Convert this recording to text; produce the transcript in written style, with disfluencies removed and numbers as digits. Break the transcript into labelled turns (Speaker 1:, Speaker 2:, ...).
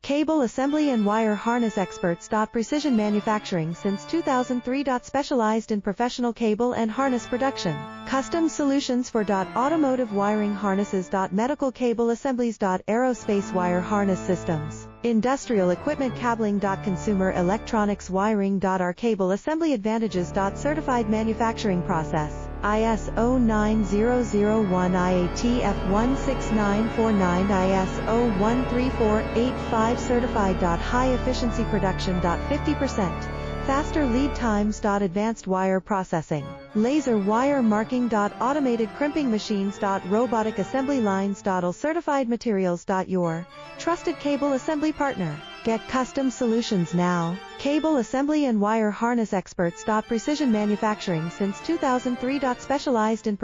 Speaker 1: Cable assembly and wire harness experts. Precision manufacturing since 2003. Specialized in professional cable and harness production. Custom solutions for automotive wiring harnesses. Medical cable assemblies. Aerospace wire harness systems. Industrial equipment cabling. Consumer electronics wiring. Our cable assembly advantages. Certified manufacturing process. ISO 9001 IATF 16949 ISO 13485 certified. High efficiency production. 50% faster lead times. Advanced wire processing, laser wire marking. Automated crimping machines. Robotic assembly lines. All certified materials. Your trusted cable assembly partner. Get custom solutions now. Cable assembly and wire harness experts. Precision manufacturing since 2003. Specialized in